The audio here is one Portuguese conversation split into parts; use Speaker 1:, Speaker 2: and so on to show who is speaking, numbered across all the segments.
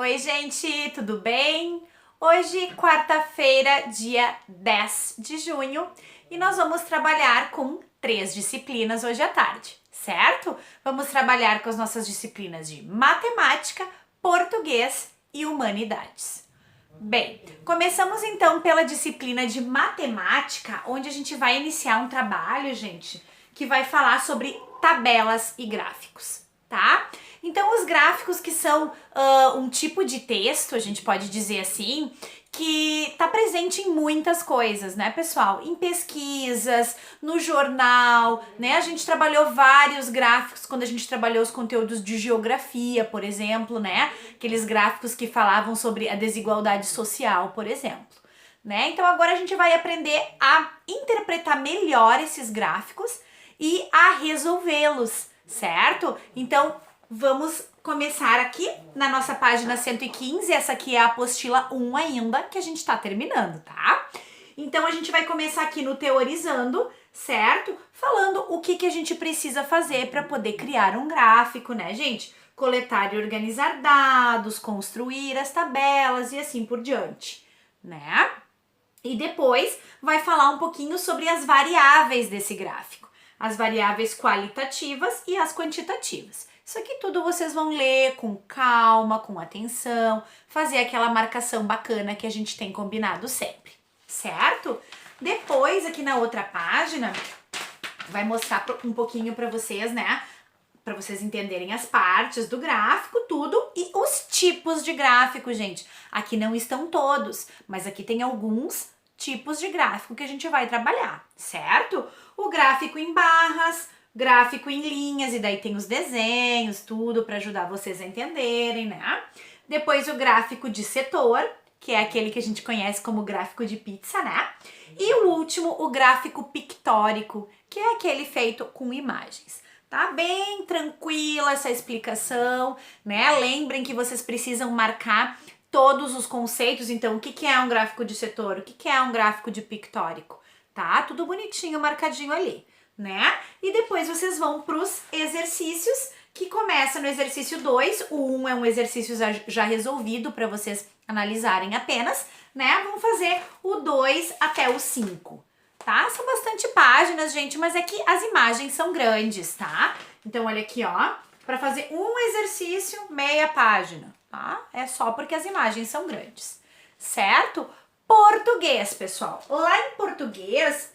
Speaker 1: Oi, gente, tudo bem? Hoje, quarta-feira, dia 10 de junho, e nós vamos trabalhar com 3 disciplinas hoje à tarde, certo? Vamos trabalhar com as nossas disciplinas de matemática, português e humanidades. Bem, começamos então pela disciplina de matemática, onde a gente vai iniciar um trabalho, gente, que vai falar sobre tabelas e gráficos, tá? Então, os gráficos que são um tipo de texto, a gente pode dizer assim, que está presente em muitas coisas, né, pessoal? Em pesquisas, no jornal, né? A gente trabalhou vários gráficos quando a gente trabalhou os conteúdos de geografia, por exemplo, né? Aqueles gráficos que falavam sobre a desigualdade social, por exemplo, né? Então agora a gente vai aprender a interpretar melhor esses gráficos e a resolvê-los, certo? Então vamos começar aqui na nossa página 115, essa aqui é a apostila 1 ainda, que a gente tá terminando, tá? Então a gente vai começar aqui no teorizando, certo? Falando o que a gente precisa fazer para poder criar um gráfico, né, gente? Coletar e organizar dados, construir as tabelas e assim por diante, né? E depois vai falar um pouquinho sobre as variáveis desse gráfico, as variáveis qualitativas e as quantitativas. Isso aqui tudo vocês vão ler com calma, com atenção, fazer aquela marcação bacana que a gente tem combinado sempre, certo? Depois, aqui na outra página, vai mostrar um pouquinho para vocês, né? Para vocês entenderem as partes do gráfico, tudo, e os tipos de gráfico, gente. Aqui não estão todos, mas aqui tem alguns tipos de gráfico que a gente vai trabalhar, certo? O gráfico em barras, gráfico em linhas, e daí tem os desenhos, tudo para ajudar vocês a entenderem, né? Depois o gráfico de setor, que é aquele que a gente conhece como gráfico de pizza, né? E o último, o gráfico pictórico, que é aquele feito com imagens. Tá bem tranquila essa explicação, né? Lembrem que vocês precisam marcar todos os conceitos. Então, o que é um gráfico de setor? O que é um gráfico de pictórico? Tá? Tudo bonitinho, marcadinho ali, né? E depois vocês vão para os exercícios, que começa no exercício 2. O 1 é um exercício já resolvido para vocês analisarem apenas, né? Vamos fazer o 2 até o 5. Tá? São bastante páginas, gente, mas é que as imagens são grandes, tá? Então, olha aqui, ó, para fazer um exercício, meia página, tá? É só porque as imagens são grandes, certo? Português, pessoal. Lá em português,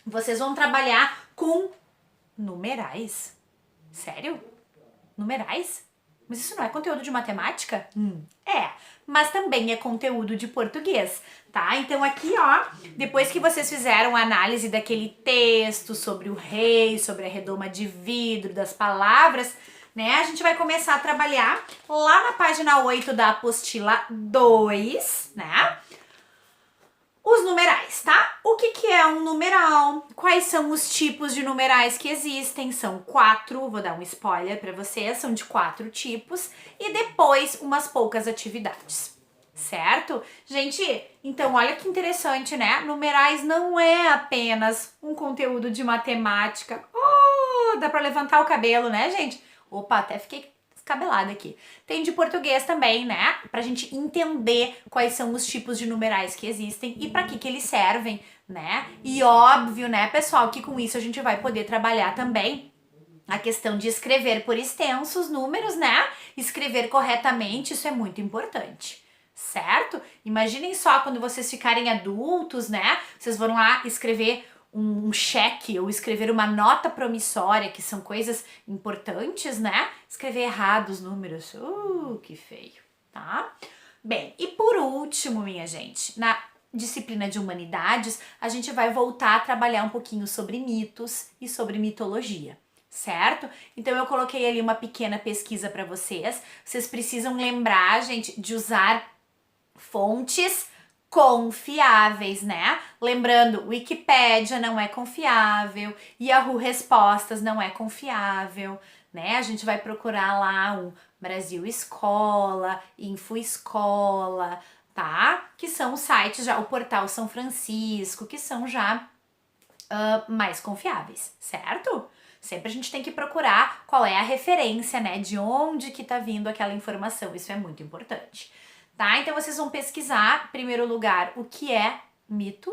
Speaker 1: vocês vão trabalhar com numerais. Sério? Numerais? Mas isso não é conteúdo de matemática? É, mas também é conteúdo de português, tá? Então aqui, ó, depois que vocês fizeram a análise daquele texto sobre o rei, sobre a redoma de vidro, das palavras, né? A gente vai começar a trabalhar lá na página 8 da apostila 2, né? Os numerais, tá? O que é um numeral? Quais são os tipos de numerais que existem? São 4, vou dar um spoiler para vocês, são de 4 tipos. E depois umas poucas atividades, certo? Gente, então olha que interessante, né? Numerais não é apenas um conteúdo de matemática. Oh, dá para levantar o cabelo, né, gente? Opa, até fiquei descabelada aqui. Tem de português também, né? Pra gente entender quais são os tipos de numerais que existem e para que eles servem, né? E óbvio, né, pessoal, que com isso a gente vai poder trabalhar também a questão de escrever por extensos números, né? Escrever corretamente, isso é muito importante, certo? Imaginem só quando vocês ficarem adultos, né? Vocês vão lá escrever um cheque ou escrever uma nota promissória, que são coisas importantes, né? Escrever errado os números, que feio, tá? Bem, e por último, minha gente, na disciplina de humanidades, a gente vai voltar a trabalhar um pouquinho sobre mitos e sobre mitologia, certo? Então eu coloquei ali uma pequena pesquisa para vocês. Vocês precisam lembrar, gente, de usar fontes confiáveis, né? Lembrando, Wikipédia não é confiável, Yahoo Respostas não é confiável, né? A gente vai procurar lá um Brasil Escola, Info Escola, tá? Que são os sites já, o Portal São Francisco, que são já mais confiáveis, certo? Sempre a gente tem que procurar qual é a referência, né? De onde que tá vindo aquela informação. Isso é muito importante, tá? Então vocês vão pesquisar, em primeiro lugar, o que é mito,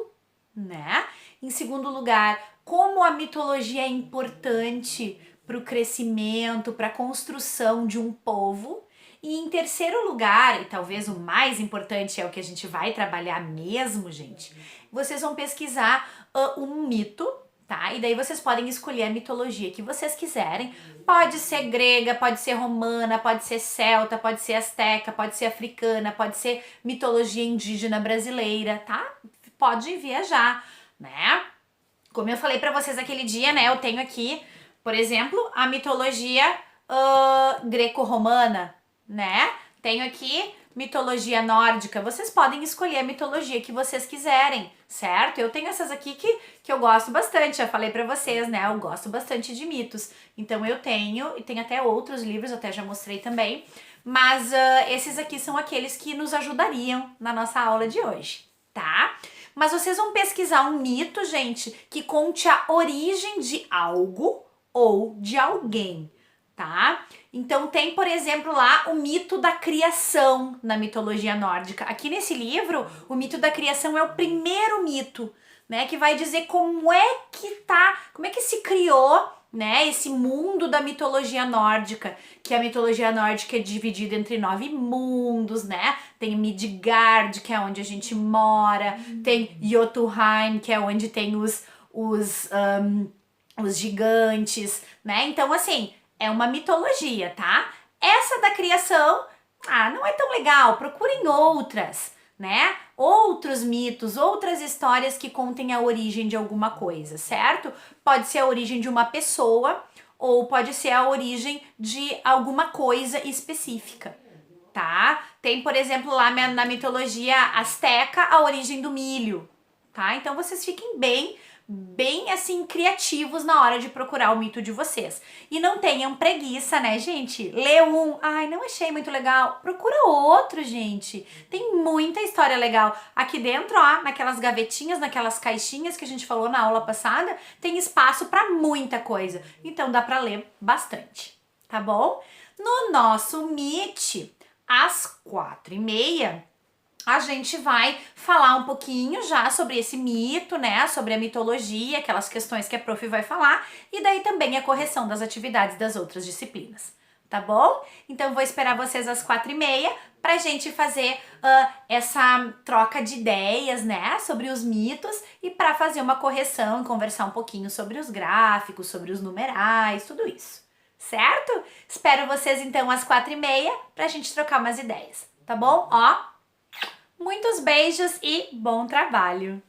Speaker 1: né? Em segundo lugar, como a mitologia é importante para o crescimento, para a construção de um povo. E em terceiro lugar, e talvez o mais importante é o que a gente vai trabalhar mesmo, gente, vocês vão pesquisar um mito, tá? E daí vocês podem escolher a mitologia que vocês quiserem. Pode ser grega, pode ser romana, pode ser celta, pode ser asteca, pode ser africana, pode ser mitologia indígena brasileira, tá? Pode viajar, né? Como eu falei pra vocês aquele dia, né? Eu tenho aqui, por exemplo, a mitologia greco-romana, né? Tenho aqui mitologia nórdica. Vocês podem escolher a mitologia que vocês quiserem, certo? Eu tenho essas aqui que eu gosto bastante, já falei pra vocês, né? Eu gosto bastante de mitos. Então eu tenho, e tem até outros livros, até já mostrei também. Mas esses aqui são aqueles que nos ajudariam na nossa aula de hoje, tá? Mas vocês vão pesquisar um mito, gente, que conte a origem de algo ou de alguém, tá? Então tem, por exemplo, lá o mito da criação na mitologia nórdica. Aqui nesse livro, o mito da criação é o primeiro mito, né? Que vai dizer como é que se criou, né, esse mundo da mitologia nórdica, que a mitologia nórdica é dividida entre 9 mundos, né? Tem Midgard, que é onde a gente mora, tem Jotunheim, que é onde tem os gigantes, né? Então, assim, é uma mitologia, tá? Essa da criação, não é tão legal, procurem outras, né? Outros mitos, outras histórias que contem a origem de alguma coisa, certo? Pode ser a origem de uma pessoa ou pode ser a origem de alguma coisa específica, tá? Tem, por exemplo, lá na mitologia asteca, a origem do milho, tá? Então vocês fiquem bem assim, criativos na hora de procurar o mito de vocês. E não tenham preguiça, né, gente? Lê um, não achei muito legal. Procura outro, gente. Tem muita história legal. Aqui dentro, ó, naquelas gavetinhas, naquelas caixinhas que a gente falou na aula passada, tem espaço para muita coisa. Então dá para ler bastante, tá bom? No nosso Meet, às 4h30, a gente vai falar um pouquinho já sobre esse mito, né? Sobre a mitologia, aquelas questões que a prof vai falar, e daí também a correção das atividades das outras disciplinas, tá bom? Então vou esperar vocês às 4h30 pra gente fazer essa troca de ideias, né? Sobre os mitos e para fazer uma correção e conversar um pouquinho sobre os gráficos, sobre os numerais, tudo isso, certo? Espero vocês então às 4h30 pra gente trocar umas ideias, tá bom? Ó, muitos beijos e bom trabalho!